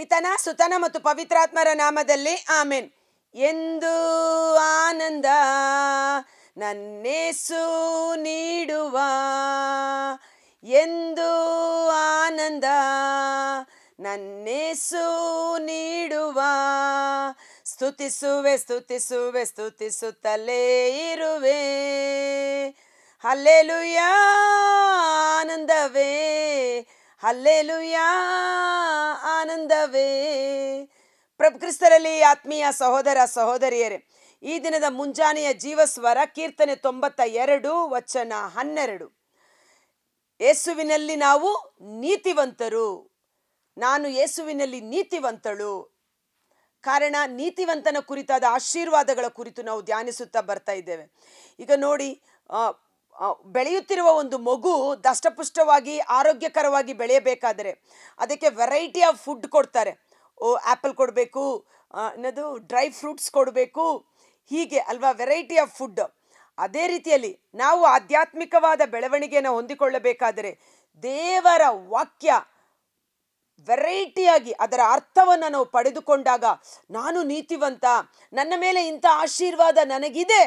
ಪಿತನ ಸುತನ ಮತ್ತು ಪವಿತ್ರಾತ್ಮರ ನಾಮದಲ್ಲಿ ಆಮೆನ್. ಎಂದು ಆನಂದ ನನ್ನೇಸು ನೀಡುವ, ಎಂದು ಆನಂದ ನನ್ನೇಸು ನೀಡುವ, ಸ್ತುತಿಸುವೆ ಸ್ತುತಿಸುವೆ ಸ್ತುತಿಸುತ್ತಲೇ ಇರುವೆ. Hallelujah ಆನಂದವೇ, hallelujah ಆನಂದವೇ. ಪ್ರಭು ಕ್ರಿಸ್ತರಲ್ಲಿ ಆತ್ಮೀಯ ಸಹೋದರ ಸಹೋದರಿಯರೇ, ಈ ದಿನದ ಮುಂಜಾನೆಯ ಜೀವಸ್ವರ ಕೀರ್ತನೆ 92 ವಚನ 12. ಯೇಸುವಿನಲ್ಲಿ ನಾವು ನೀತಿವಂತರು, ನಾನು ಯೇಸುವಿನಲ್ಲಿ ನೀತಿವಂತಳು. ಕಾರಣ ನೀತಿವಂತನ ಕುರಿತಾದ ಆಶೀರ್ವಾದಗಳ ಕುರಿತು ನಾವು ಧ್ಯಾನಿಸುತ್ತಾ ಬರ್ತಾ ಇದ್ದೇವೆ. ಈಗ ನೋಡಿ, ಬೆಳೆಯುತ್ತಿರುವ ಒಂದು ಮಗು ದಷ್ಟಪುಷ್ಟವಾಗಿ ಆರೋಗ್ಯಕರವಾಗಿ ಬೆಳೆಯಬೇಕಾದರೆ ಅದಕ್ಕೆ ವೆರೈಟಿ ಆಫ್ ಫುಡ್ ಕೊಡ್ತಾರೆ. ಆ್ಯಪಲ್ ಕೊಡಬೇಕು, ಅನ್ನೋದು ಡ್ರೈ ಫ್ರೂಟ್ಸ್ ಕೊಡಬೇಕು, ಹೀಗೆ ಅಲ್ವಾ, ವೆರೈಟಿ ಆಫ್ ಫುಡ್. ಅದೇ ರೀತಿಯಲ್ಲಿ ನಾವು ಆಧ್ಯಾತ್ಮಿಕವಾದ ಬೆಳವಣಿಗೆಯನ್ನು ಹೊಂದಿಕೊಳ್ಳಬೇಕಾದರೆ ದೇವರ ವಾಕ್ಯ ವೆರೈಟಿಯಾಗಿ ಅದರ ಅರ್ಥವನ್ನು ನಾವು ಪಡೆದುಕೊಂಡಾಗ, ನಾನು ನೀತಿವಂತ, ನನ್ನ ಮೇಲೆ ಇಂಥ ಆಶೀರ್ವಾದ ನನಗಿದೆ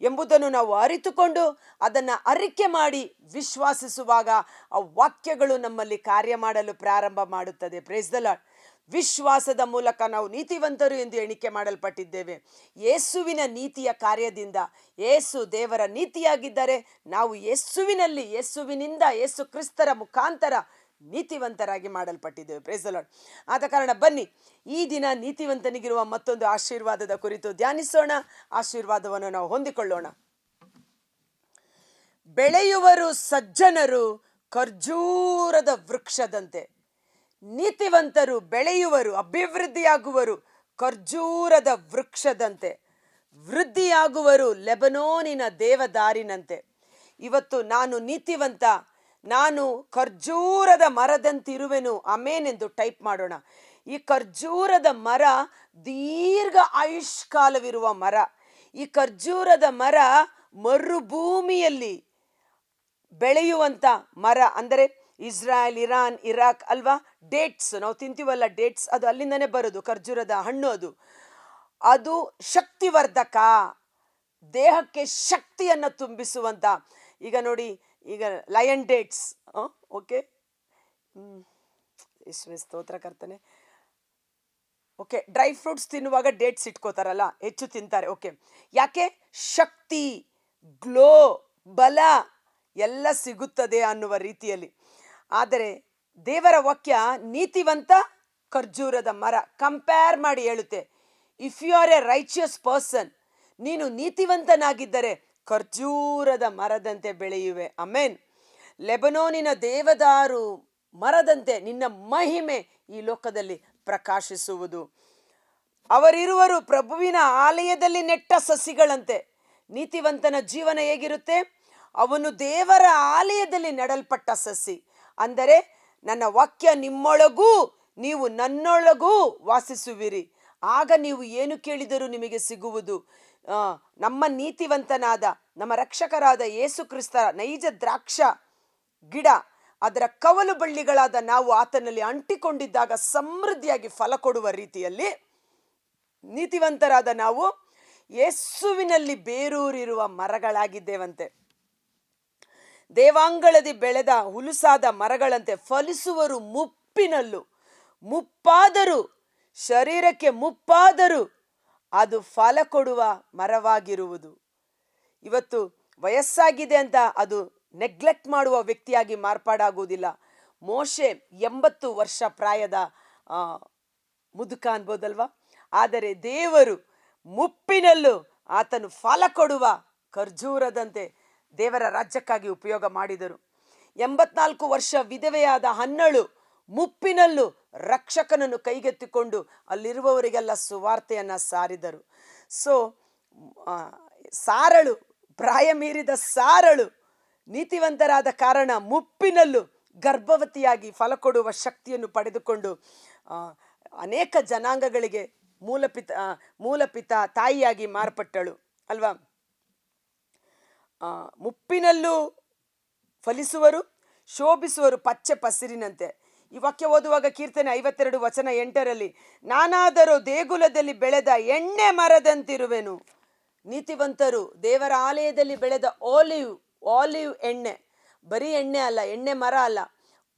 ಎಂಬುದನ್ನು ನಾವು ಅರಿತುಕೊಂಡು ಅದನ್ನು ಅರಿಕೆ ಮಾಡಿ ವಿಶ್ವಾಸಿಸುವಾಗ ಆ ವಾಕ್ಯಗಳು ನಮ್ಮಲ್ಲಿ ಕಾರ್ಯ ಮಾಡಲು ಪ್ರಾರಂಭ ಮಾಡುತ್ತದೆ. Price the lord. ವಿಶ್ವಾಸದ ಮೂಲಕ ನಾವು ನೀತಿವಂತರು ಎಂದು ಎಣಿಕೆ ಮಾಡಲ್ಪಟ್ಟಿದ್ದೇವೆ. ಯೇಸುವಿನ ನೀತಿಯ ಕಾರ್ಯದಿಂದ, ಯೇಸು ದೇವರ ನೀತಿಯಾಗಿದ್ದರೆ ನಾವು ಯೇಸುವಿನಲ್ಲಿ, ಯೇಸುವಿನಿಂದ, ಯೇಸು ಕ್ರಿಸ್ತರ ಮುಖಾಂತರ ನೀತಿವಂತರಾಗಿ ಮಾಡಲ್ಪಟ್ಟಿದ್ದೇವೆ. Praise the lord. ಆದ ಕಾರಣ ಬನ್ನಿ ಈ ದಿನ ನೀತಿವಂತನಿಗಿರುವ ಮತ್ತೊಂದು ಆಶೀರ್ವಾದದ ಕುರಿತು ಧ್ಯಾನಿಸೋಣ, ಆಶೀರ್ವಾದವನ್ನು ನಾವು ಹೊಂದಿಕೊಳ್ಳೋಣ. ಬೆಳೆಯುವರು ಸಜ್ಜನರು ಖರ್ಜೂರದ ವೃಕ್ಷದಂತೆ. ನೀತಿವಂತರು ಬೆಳೆಯುವರು, ಅಭಿವೃದ್ಧಿಯಾಗುವರು ಖರ್ಜೂರದ ವೃಕ್ಷದಂತೆ, ವೃದ್ಧಿಯಾಗುವರು ಲೆಬನೋನಿನ ದೇವದಾರಿನಂತೆ. ಇವತ್ತು ನಾನು ನೀತಿವಂತ, ನಾನು ಖರ್ಜೂರದ ಮರದಂತಿರುವೆನು, ಅಮೇನ್ ಎಂದು ಟೈಪ್ ಮಾಡೋಣ. ಈ ಖರ್ಜೂರದ ಮರ ದೀರ್ಘ ಆಯುಷ್ಕಾಲವಿರುವ ಮರ. ಈ ಖರ್ಜೂರದ ಮರ ಮರುಭೂಮಿಯಲ್ಲಿ ಬೆಳೆಯುವಂಥ ಮರ. ಅಂದರೆ ಇಸ್ರಾಯೇಲ್, ಇರಾನ್, ಇರಾಕ್ ಅಲ್ವಾ, ಡೇಟ್ಸ್ ನಾವು ತಿಂತೀವಲ್ಲ, ಡೇಟ್ಸ್ ಅದು ಅಲ್ಲಿಂದನೇ ಬರೋದು, ಖರ್ಜೂರದ ಹಣ್ಣು. ಅದು ಶಕ್ತಿವರ್ಧಕ, ದೇಹಕ್ಕೆ ಶಕ್ತಿಯನ್ನು ತುಂಬಿಸುವಂಥ. ಈಗ ನೋಡಿ, ಈಗ ಲಯನ್ ಡೇಟ್ಸ್, ಓಕೆ, ಸ್ತೋತ್ರ ಕರ್ತನೆ. ಓಕೆ, ಡ್ರೈ ಫ್ರೂಟ್ಸ್ ತಿನ್ನುವಾಗ ಡೇಟ್ಸ್ ಇಟ್ಕೋತಾರಲ್ಲ, ಹೆಚ್ಚು ತಿಂತಾರೆ. ಓಕೆ, ಯಾಕೆ? ಶಕ್ತಿ, ಗ್ಲೋ, ಬಲ ಎಲ್ಲ ಸಿಗುತ್ತದೆ ಅನ್ನುವ ರೀತಿಯಲ್ಲಿ. ಆದರೆ ದೇವರ ವಾಕ್ಯ ನೀತಿವಂತ ಖರ್ಜೂರದ ಮರ ಕಂಪೇರ್ ಮಾಡಿ ಹೇಳುತ್ತೆ. If you are a righteous person, ನೀನು ನೀತಿವಂತನಾಗಿದ್ದರೆ ಖರ್ಜೂರದ ಮರದಂತೆ ಬೆಳೆಯುವೆ. ಆಮೆನ್. ಲೆಬನೋನಿನ ದೇವದಾರು ಮರದಂತೆ ನಿನ್ನ ಮಹಿಮೆ ಈ ಲೋಕದಲ್ಲಿ ಪ್ರಕಾಶಿಸುವುದು. ಅವರಿರುವರು ಪ್ರಭುವಿನ ಆಲಯದಲ್ಲಿ ನೆಟ್ಟ ಸಸಿಗಳಂತೆ. ನೀತಿವಂತನ ಜೀವನ ಹೇಗಿರುತ್ತೆ? ಅವನು ದೇವರ ಆಲಯದಲ್ಲಿ ನೆಡಲ್ಪಟ್ಟ ಸಸಿ. ಅಂದರೆ ನನ್ನ ವಾಕ್ಯ ನಿಮ್ಮೊಳಗೂ ನೀವು ನನ್ನೊಳಗೂ ವಾಸಿಸುವಿರಿ, ಆಗ ನೀವು ಏನು ಕೇಳಿದರೂ ನಿಮಗೆ ಸಿಗುವುದು. ನಮ್ಮ ನೀತಿವಂತನಾದ ನಮ್ಮ ರಕ್ಷಕರಾದ ಯೇಸು ಕ್ರಿಸ್ತರ ನೈಜ ದ್ರಾಕ್ಷ ಗಿಡ, ಅದರ ಕವಲು ಬಳ್ಳಿಗಳಾದ ನಾವು ಆತನಲ್ಲಿ ಅಂಟಿಕೊಂಡಿದ್ದಾಗ ಸಮೃದ್ಧಿಯಾಗಿ ಫಲ ಕೊಡುವ ರೀತಿಯಲ್ಲಿ ನೀತಿವಂತರಾದ ನಾವು ಯೇಸುವಿನಲ್ಲಿ ಬೇರೂರಿರುವ ಮರಗಳಾಗಿದ್ದೇವಂತೆ. ದೇವಾಂಗಳದಿ ಬೆಳೆದ ಹುಲುಸಾದ ಮರಗಳಂತೆ ಫಲಿಸುವರು ಮುಪ್ಪಿನಲ್ಲೂ. ಮುಪ್ಪಾದರೂ, ಶರೀರಕ್ಕೆ ಮುಪ್ಪಾದರೂ ಅದು ಫಲ ಕೊಡುವ ಮರವಾಗಿರುವುದು. ಇವತ್ತು ವಯಸ್ಸಾಗಿದೆ ಅಂತ ಅದು ನೆಗ್ಲೆಕ್ಟ್ ಮಾಡುವ ವ್ಯಕ್ತಿಯಾಗಿ ಮಾರ್ಪಾಡಾಗುವುದಿಲ್ಲ. ಮೋಶೆ 80 ವರ್ಷ ಪ್ರಾಯದ ಮುದುಕ ಅನ್ಬೋದಲ್ವಾ. ಆದರೆ ದೇವರು ಮುಪ್ಪಿನಲ್ಲೂ ಆತನು ಫಲ ಕೊಡುವ ಖರ್ಜೂರದಂತೆ ದೇವರ ರಾಜ್ಯಕ್ಕಾಗಿ ಉಪಯೋಗ ಮಾಡಿದರು. 84 ವರ್ಷ ವಿಧವೆಯಾದ ಹನ್ನಳು ಮುಪ್ಪಿನಲ್ಲೂ ರಕ್ಷಕನನ್ನು ಕೈಗೆತ್ತಿಕೊಂಡು ಅಲ್ಲಿರುವವರಿಗೆಲ್ಲ ಸುವಾರ್ತೆಯನ್ನು ಸಾರಿದರು. ಸಾರಳು, ಪ್ರಾಯ ಮೀರಿದ ಸಾರಳು ನೀತಿವಂತರಾದ ಕಾರಣ ಮುಪ್ಪಿನಲ್ಲೂ ಗರ್ಭವತಿಯಾಗಿ ಫಲ ಕೊಡುವ ಶಕ್ತಿಯನ್ನು ಪಡೆದುಕೊಂಡು ಅನೇಕ ಜನಾಂಗಗಳಿಗೆ ಮೂಲಪಿತ ತಾಯಿಯಾಗಿ ಮಾರ್ಪಟ್ಟಳು ಅಲ್ವಾ. ಮುಪ್ಪಿನಲ್ಲೂ ಫಲಿಸುವರು, ಶೋಭಿಸುವರು ಪಚ್ಚೆ ಪಸಿರಿನಂತೆ. ಈ ವಾಕ್ಯ ಓದುವಾಗ ಕೀರ್ತನೆ 52:8 ನಾನಾದರೂ ದೇಗುಲದಲ್ಲಿ ಬೆಳೆದ ಎಣ್ಣೆ ಮರದಂತಿರುವೆನು. ನೀತಿವಂತರು ದೇವರ ಆಲಯದಲ್ಲಿ ಬೆಳೆದ ಆಲಿವ್ ಎಣ್ಣೆ, ಬರೀ ಎಣ್ಣೆ ಅಲ್ಲ, ಎಣ್ಣೆ ಮರ ಅಲ್ಲ,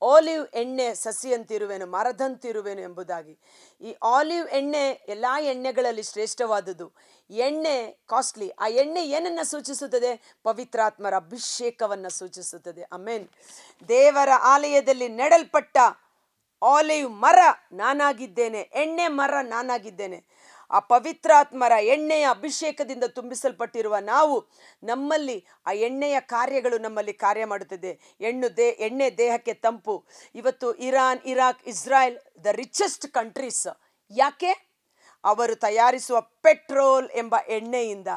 ಆಲಿವ್ ಎಣ್ಣೆ ಸಸಿಯಂತಿರುವೆನು, ಮರದಂತಿರುವೆನು ಎಂಬುದಾಗಿ. ಈ ಆಲಿವ್ ಎಣ್ಣೆ ಎಲ್ಲ ಎಣ್ಣೆಗಳಲ್ಲಿ ಶ್ರೇಷ್ಠವಾದುದು. ಎಣ್ಣೆ ಕಾಸ್ಟ್ಲಿ. ಆ ಎಣ್ಣೆ ಏನನ್ನ ಸೂಚಿಸುತ್ತದೆ? ಪವಿತ್ರಾತ್ಮರ ಅಭಿಷೇಕವನ್ನು ಸೂಚಿಸುತ್ತದೆ. ಆಮೆನ್. ದೇವರ ಆಲಯದಲ್ಲಿ ನೆಡಲ್ಪಟ್ಟ ಆಲಿವ್ ಮರ ನಾನಾಗಿದ್ದೇನೆ, ಎಣ್ಣೆ ಮರ ನಾನಾಗಿದ್ದೇನೆ. ಆ ಪವಿತ್ರಾತ್ಮರ ಎಣ್ಣೆಯ ಅಭಿಷೇಕದಿಂದ ತುಂಬಿಸಲ್ಪಟ್ಟಿರುವ ನಾವು, ನಮ್ಮಲ್ಲಿ ಆ ಎಣ್ಣೆಯ ಕಾರ್ಯಗಳು ನಮ್ಮಲ್ಲಿ ಕಾರ್ಯ ಮಾಡುತ್ತದೆ. ಎಣ್ಣೆ ದೇಹಕ್ಕೆ ತಂಪು. ಇವತ್ತು Iran, Iraq, Israel the richest countries. ಯಾಕೆ? ಅವರು ತಯಾರಿಸುವ ಪೆಟ್ರೋಲ್ ಎಂಬ ಎಣ್ಣೆಯಿಂದ.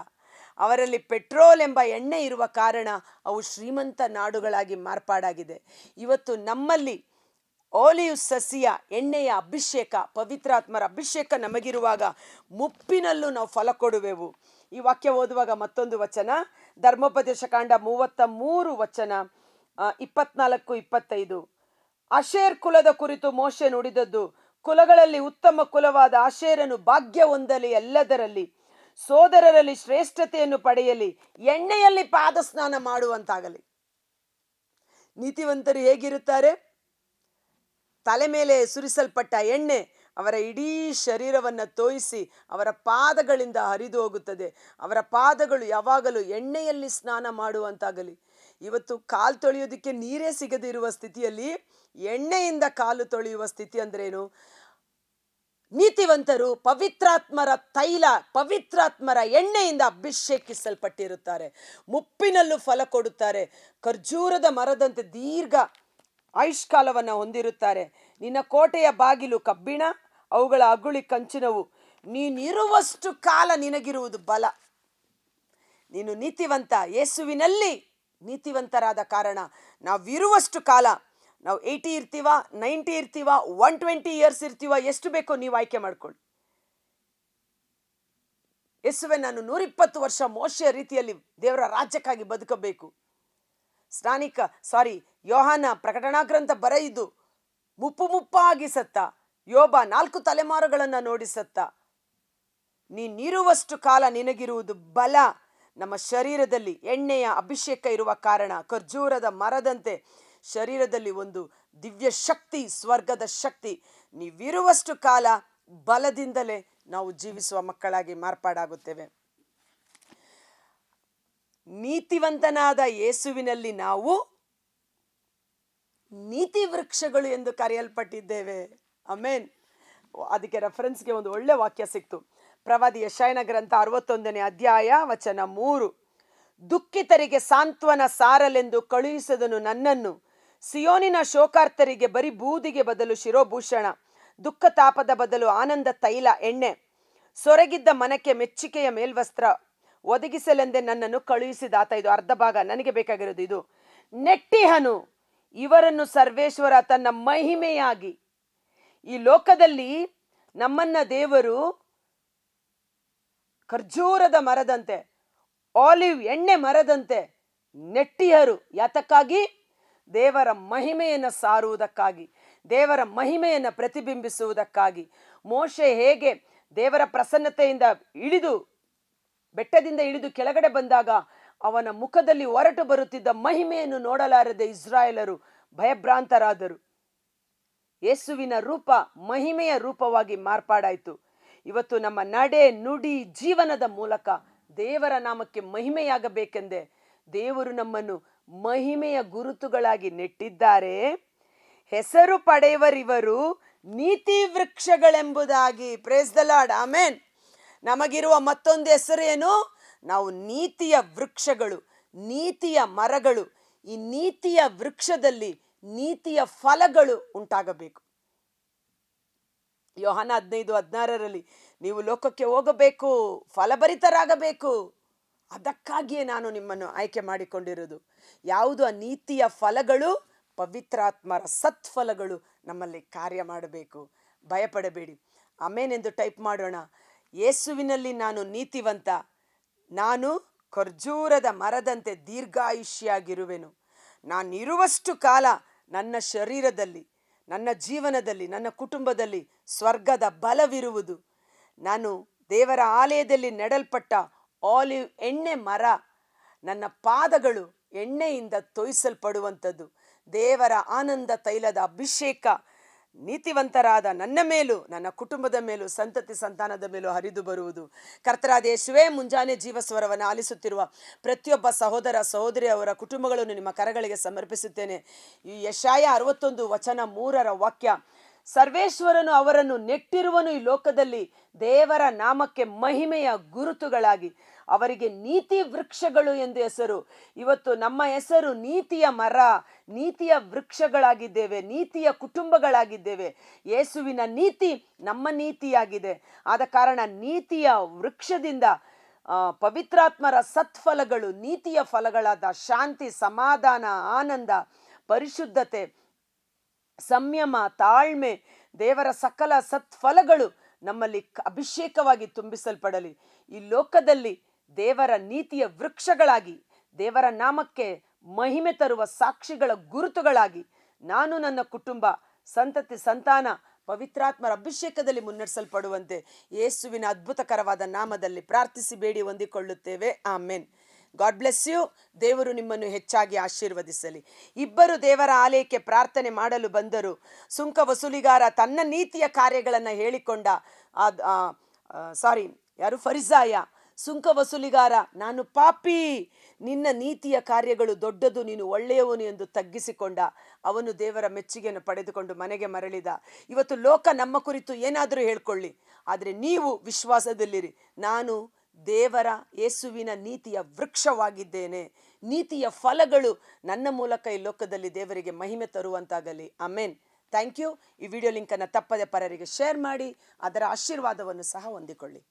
ಅವರಲ್ಲಿ ಪೆಟ್ರೋಲ್ ಎಂಬ ಎಣ್ಣೆ ಇರುವ ಕಾರಣ ಅವು ಶ್ರೀಮಂತ ನಾಡುಗಳಾಗಿ ಮಾರ್ಪಾಡಾಗಿದೆ. ಇವತ್ತು ನಮ್ಮಲ್ಲಿ ಆಲಿವ್ ಸಸಿಯ ಎಣ್ಣೆಯ ಅಭಿಷೇಕ, ಪವಿತ್ರಾತ್ಮರ ಅಭಿಷೇಕ ನಮಗಿರುವಾಗ ಮುಪ್ಪಿನಲ್ಲೂ ನಾವು ಫಲ ಕೊಡುವೆವು. ಈ ವಾಕ್ಯ ಓದುವಾಗ ಮತ್ತೊಂದು ವಚನ, ಧರ್ಮೋಪದೇಶ ಕಾಂಡ 33:24-25. ಆಶೇರ್ ಕುಲದ ಕುರಿತು ಮೋಶೆ ನುಡಿದದ್ದು, ಕುಲಗಳಲ್ಲಿ ಉತ್ತಮ ಕುಲವಾದ ಆಶೇರನು ಭಾಗ್ಯ ಹೊಂದಲಿ, ಎಲ್ಲದರಲ್ಲಿ ಸೋದರರಲ್ಲಿ ಶ್ರೇಷ್ಠತೆಯನ್ನು ಪಡೆಯಲಿ, ಎಣ್ಣೆಯಲ್ಲಿ ಪಾದ ಸ್ನಾನ ಮಾಡುವಂತಾಗಲಿ. ನೀತಿವಂತರು ಹೇಗಿರುತ್ತಾರೆ? ತಲೆ ಮೇಲೆ ಸುರಿಸಲ್ಪಟ್ಟ ಎಣ್ಣೆ ಅವರ ಇಡೀ ಶರೀರವನ್ನು ತೋಯಿಸಿ ಅವರ ಪಾದಗಳಿಂದ ಹರಿದು ಹೋಗುತ್ತದೆ. ಅವರ ಪಾದಗಳು ಯಾವಾಗಲೂ ಎಣ್ಣೆಯಲ್ಲಿ ಸ್ನಾನ ಮಾಡುವಂತಾಗಲಿ. ಇವತ್ತು ಕಾಲು ತೊಳೆಯೋದಕ್ಕೆ ನೀರೇ ಸಿಗದಿರುವ ಸ್ಥಿತಿಯಲ್ಲಿ ಎಣ್ಣೆಯಿಂದ ಕಾಲು ತೊಳೆಯುವ ಸ್ಥಿತಿ ಅಂದ್ರೇನು? ನೀತಿವಂತರು ಪವಿತ್ರಾತ್ಮರ ತೈಲ, ಪವಿತ್ರಾತ್ಮರ ಎಣ್ಣೆಯಿಂದ ಅಭಿಷೇಕಿಸಲ್ಪಟ್ಟಿರುತ್ತಾರೆ. ಮುಪ್ಪಿನಲ್ಲೂ ಫಲ ಕೊಡುತ್ತಾರೆ. ಖರ್ಜೂರದ ಮರದಂತೆ ದೀರ್ಘ ಆಯುಷ್ಕಾಲವನ್ನು ಹೊಂದಿರುತ್ತಾರೆ. ನಿನ್ನ ಕೋಟೆಯ ಬಾಗಿಲು ಕಬ್ಬಿಣ, ಅವುಗಳ ಅಗುಳಿ ಕಂಚಿನವು. ನೀನಿರುವಷ್ಟು ಕಾಲ ನಿನಗಿರುವುದು ಬಲ. ನೀನು ನೀತಿವಂತ, ಯೇಸುವಿನಲ್ಲಿ ನೀತಿವಂತರಾದ ಕಾರಣ ನಾವಿರುವಷ್ಟು ಕಾಲ, ನಾವು 80 ಇರ್ತೀವ, 90 ಇರ್ತೀವ, 120 ಇಯರ್ಸ್ ಇರ್ತೀವ, ಎಷ್ಟು ಬೇಕೋ ನೀವು ಆಯ್ಕೆ ಮಾಡ್ಕೊಳ್ಳಿ. ಯೇಸುವೆ, ನಾನು 120 ವರ್ಷ ಮೋಶೆಯ ರೀತಿಯಲ್ಲಿ ದೇವರ ರಾಜ್ಯಕ್ಕಾಗಿ ಬದುಕಬೇಕು. ಯೋಹಾನ ಪ್ರಕಟಣಾ ಗ್ರಂಥ ಬರೆಯಿತು, ಮುಪ್ಪಾಗಿ ಸತ್ತ. ಯೋಬ 4 ತಲೆಮಾರುಗಳನ್ನು ನೋಡಿ ಸತ್ತ. ನೀನಿರುವಷ್ಟು ಕಾಲ ನಿನಗಿರುವುದು ಬಲ. ನಮ್ಮ ಶರೀರದಲ್ಲಿ ಎಣ್ಣೆಯ ಅಭಿಷೇಕ ಇರುವ ಕಾರಣ ಖರ್ಜೂರದ ಮರದಂತೆ ಶರೀರದಲ್ಲಿ ಒಂದು ದಿವ್ಯ ಶಕ್ತಿ, ಸ್ವರ್ಗದ ಶಕ್ತಿ. ನೀವಿರುವಷ್ಟು ಕಾಲ ಬಲದಿಂದಲೇ ನಾವು ಜೀವಿಸುವ ಮಕ್ಕಳಾಗಿ ಮಾರ್ಪಾಡಾಗುತ್ತೇವೆ. ನೀತಿವಂತನಾದ ಯೇಸುವಿನಲ್ಲಿ ನಾವು ನೀತಿ ವೃಕ್ಷಗಳು ಎಂದು ಕರೆಯಲ್ಪಟ್ಟಿದ್ದೇವೆ. ಆಮೆನ್. ಅದಕ್ಕೆ ರೆಫರೆನ್ಸ್ಗೆ ಒಂದು ಒಳ್ಳೆ ವಾಕ್ಯ ಸಿಕ್ತು. ಪ್ರವಾದಿ ಯೆಶಾಯನ ಗ್ರಂಥ 61:3. ದುಃಖಿತರಿಗೆ ಸಾಂತ್ವನ ಸಾರಲೆಂದು ಕಳುಹಿಸಿದನು ನನ್ನನ್ನು, ಸಿಯೋನಿನ ಶೋಕಾರ್ತರಿಗೆ ಬರೀ ಬೂದಿಗೆ ಬದಲು ಶಿರೋಭೂಷಣ, ದುಃಖ ತಾಪದ ಬದಲು ಆನಂದ ತೈಲ ಎಣ್ಣೆ, ಸೊರಗಿದ್ದ ಮನಕ್ಕೆ ಮೆಚ್ಚುಗೆಯ ಮೇಲ್ವಸ್ತ್ರ ಒದಗಿಸಲೆಂದೇ ನನ್ನನ್ನು ಕಳುಹಿಸಿದಾತ. ಇದು ಅರ್ಧ ಭಾಗ, ನನಗೆ ಬೇಕಾಗಿರೋದು ಇದು. ನೆಟ್ಟಿಹನು ಇವರನ್ನು ಸರ್ವೇಶ್ವರ ತನ್ನ ಮಹಿಮೆಯಾಗಿ. ಈ ಲೋಕದಲ್ಲಿ ನಮ್ಮನ್ನ ದೇವರು ಖರ್ಜೂರದ ಮರದಂತೆ, ಆಲಿವ್ ಎಣ್ಣೆ ಮರದಂತೆ ನೆಟ್ಟಿಹರು. ಯಾತಕ್ಕಾಗಿ? ದೇವರ ಮಹಿಮೆಯನ್ನು ಸಾರುವುದಕ್ಕಾಗಿ, ದೇವರ ಮಹಿಮೆಯನ್ನು ಪ್ರತಿಬಿಂಬಿಸುವುದಕ್ಕಾಗಿ. ಮೋಶೆ ಹೇಗೆ ದೇವರ ಪ್ರಸನ್ನತೆಯಿಂದ ಬೆಟ್ಟದಿಂದ ಇಳಿದು ಕೆಳಗಡೆ ಬಂದಾಗ ಅವನ ಮುಖದಲ್ಲಿ ಹೊರಟು ಬರುತ್ತಿದ್ದ ಮಹಿಮೆಯನ್ನು ನೋಡಲಾರದೆ ಇಸ್ರಾಯೇಲರು ಭಯಭ್ರಾಂತರಾದರು. ಯೇಸುವಿನ ರೂಪ ಮಹಿಮೆಯ ರೂಪವಾಗಿ ಮಾರ್ಪಾಡಾಯಿತು. ಇವತ್ತು ನಮ್ಮ ನಡೆ, ನುಡಿ, ಜೀವನದ ಮೂಲಕ ದೇವರ ನಾಮಕ್ಕೆ ಮಹಿಮೆಯಾಗಬೇಕೆಂದೇ ದೇವರು ನಮ್ಮನ್ನು ಮಹಿಮೆಯ ಗುರುತುಗಳಾಗಿ ನೆಟ್ಟಿದ್ದಾರೆ. ಹೆಸರು ಪಡೆಯುವರಿವರು ನೀತಿ ವೃಕ್ಷಗಳೆಂಬುದಾಗಿ. Praise the lord. ಆಮೆನ್. ನಮಗಿರುವ ಮತ್ತೊಂದು ಹೆಸರು ಏನು? ನಾವು ನೀತಿಯ ವೃಕ್ಷಗಳು, ನೀತಿಯ ಮರಗಳು. ಈ ನೀತಿಯ ವೃಕ್ಷದಲ್ಲಿ ನೀತಿಯ ಫಲಗಳು ಉಂಟಾಗಬೇಕು. ಯೋಹಾನ 15:16 ನೀವು ಲೋಕಕ್ಕೆ ಹೋಗಬೇಕು, ಫಲಭರಿತರಾಗಬೇಕು. ಅದಕ್ಕಾಗಿಯೇ ನಾನು ನಿಮ್ಮನ್ನು ಆಯ್ಕೆ ಮಾಡಿಕೊಂಡಿರೋದು. ಯಾವುದು ಆ ನೀತಿಯ ಫಲಗಳು? ಪವಿತ್ರಾತ್ಮರ ಸತ್ಫಲಗಳು ನಮ್ಮಲ್ಲಿ ಕಾರ್ಯ ಮಾಡಬೇಕು. ಭಯಪಡಬೇಡಿ. ಆಮೇನ್ ಎಂದು ಟೈಪ್ ಮಾಡೋಣ. ಯೇಸುವಿನಲ್ಲಿ ನಾನು ನೀತಿವಂತ, ನಾನು ಖರ್ಜೂರದ ಮರದಂತೆ ದೀರ್ಘಾಯುಷ್ಯಾಗಿರುವೆನು. ನಾನಿರುವಷ್ಟು ಕಾಲ ನನ್ನ ಶರೀರದಲ್ಲಿ, ನನ್ನ ಜೀವನದಲ್ಲಿ, ನನ್ನ ಕುಟುಂಬದಲ್ಲಿ ಸ್ವರ್ಗದ ಬಲವಿರುವುದು. ನಾನು ದೇವರ ಆಲಯದಲ್ಲಿ ನೆಡಲ್ಪಟ್ಟ ಆಲಿವ್ ಎಣ್ಣೆ ಮರ, ನನ್ನ ಪಾದಗಳು ಎಣ್ಣೆಯಿಂದ ತೋಯಿಸಲ್ಪಡುವಂಥದ್ದು. ದೇವರ ಆನಂದ ತೈಲದ ಅಭಿಷೇಕ ನೀತಿವಂತರಾದ ನನ್ನ ಮೇಲೂ, ನನ್ನ ಕುಟುಂಬದ ಮೇಲೂ, ಸಂತತಿ ಸಂತಾನದ ಮೇಲೂ ಹರಿದು ಬರುವುದು. ಕರ್ತರಾದ ಯೇಸುವೇ, ಮುಂಜಾನೆ ಜೀವಸ್ವರವನ್ನು ಆಲಿಸುತ್ತಿರುವ ಪ್ರತಿಯೊಬ್ಬ ಸಹೋದರ ಸಹೋದರಿಯವರ ಕುಟುಂಬಗಳನ್ನು ನಿಮ್ಮ ಕರಗಳಿಗೆ ಸಮರ್ಪಿಸುತ್ತೇನೆ. ಈ ಯೆಶಾಯ 61:3 ವಾಕ್ಯ, ಸರ್ವೇಶ್ವರನು ಅವರನ್ನು ನೆಟ್ಟಿರುವನು ಈ ಲೋಕದಲ್ಲಿ ದೇವರ ನಾಮಕ್ಕೆ ಮಹಿಮೆಯ ಗುರುತುಗಳಾಗಿ, ಅವರಿಗೆ ನೀತಿ ವೃಕ್ಷಗಳು ಎಂದು ಹೆಸರು. ಇವತ್ತು ನಮ್ಮ ಹೆಸರು ನೀತಿಯ ಮರ, ನೀತಿಯ ವೃಕ್ಷಗಳಾಗಿದ್ದೇವೆ, ನೀತಿಯ ಕುಟುಂಬಗಳಾಗಿದ್ದೇವೆ. ಯೇಸುವಿನ ನೀತಿ ನಮ್ಮ ನೀತಿಯಾಗಿದೆ. ಆದ ಕಾರಣ ನೀತಿಯ ವೃಕ್ಷದಿಂದ ಪವಿತ್ರಾತ್ಮರ ಸತ್ಫಲಗಳು, ನೀತಿಯ ಫಲಗಳಾದ ಶಾಂತಿ, ಸಮಾಧಾನ, ಆನಂದ, ಪರಿಶುದ್ಧತೆ, ಸಂಯಮ, ತಾಳ್ಮೆ, ದೇವರ ಸಕಲ ಸತ್ಫಲಗಳು ನಮ್ಮಲ್ಲಿ ಅಭಿಷೇಕವಾಗಿ ತುಂಬಿಸಲ್ಪಡಲಿ. ಈ ಲೋಕದಲ್ಲಿ ದೇವರ ನೀತಿಯ ವೃಕ್ಷಗಳಾಗಿ, ದೇವರ ನಾಮಕ್ಕೆ ಮಹಿಮೆ ತರುವ ಸಾಕ್ಷಿಗಳ ಗುರುತುಗಳಾಗಿ ನಾನು, ನನ್ನ ಕುಟುಂಬ, ಸಂತತಿ ಸಂತಾನ ಪವಿತ್ರಾತ್ಮರ ಅಭಿಷೇಕದಲ್ಲಿ ಮುನ್ನಡೆಸಲ್ಪಡುವಂತೆ ಯೇಸುವಿನ ಅದ್ಭುತಕರವಾದ ನಾಮದಲ್ಲಿ ಪ್ರಾರ್ಥಿಸಿ ಬೇಡಿ ಹೊಂದಿಕೊಳ್ಳುತ್ತೇವೆ. ಆಮೆನ್. God bless you. ದೇವರು ನಿಮ್ಮನ್ನು ಹೆಚ್ಚಾಗಿ ಆಶೀರ್ವದಿಸಲಿ. ಇಬ್ಬರು ದೇವರ ಆಲಯಕ್ಕೆ ಪ್ರಾರ್ಥನೆ ಮಾಡಲು ಬಂದರು. ಸುಂಕ ವಸೂಲಿಗಾರ ತನ್ನ ನೀತಿಯ ಕಾರ್ಯಗಳನ್ನು ಹೇಳಿಕೊಂಡ, ಫರಿಸಾಯ. ಸುಂಕ ವಸೂಲಿಗಾರ, ನಾನು ಪಾಪಿ, ನಿನ್ನ ನೀತಿಯ ಕಾರ್ಯಗಳು ದೊಡ್ಡದು, ನೀನು ಒಳ್ಳೆಯವನು ಎಂದು ತಗ್ಗಿಸಿಕೊಂಡ. ಅವನು ದೇವರ ಮೆಚ್ಚುಗೆಯನ್ನು ಪಡೆದುಕೊಂಡು ಮನೆಗೆ ಮರಳಿದ. ಇವತ್ತು ಲೋಕ ನಮ್ಮ ಕುರಿತು ಏನಾದರೂ ಹೇಳ್ಕೊಳ್ಳಿ, ಆದರೆ ನೀವು ವಿಶ್ವಾಸದಲ್ಲಿರಿ. ನಾನು ದೇವರ ಯೇಸುವಿನ ನೀತಿಯ ವೃಕ್ಷವಾಗಿದ್ದೇನೆ. ನೀತಿಯ ಫಲಗಳು ನನ್ನ ಮೂಲಕ ಈ ಲೋಕದಲ್ಲಿ ದೇವರಿಗೆ ಮಹಿಮೆ ತರುವಂತಾಗಲಿ. ಆಮೆನ್. Thank you. ಈ ವಿಡಿಯೋ ಲಿಂಕನ್ನು ತಪ್ಪದೆ ಪರರಿಗೆ ಶೇರ್ ಮಾಡಿ ಅದರ ಆಶೀರ್ವಾದವನ್ನು ಸಹ ಹೊಂದಿಕೊಳ್ಳಿ.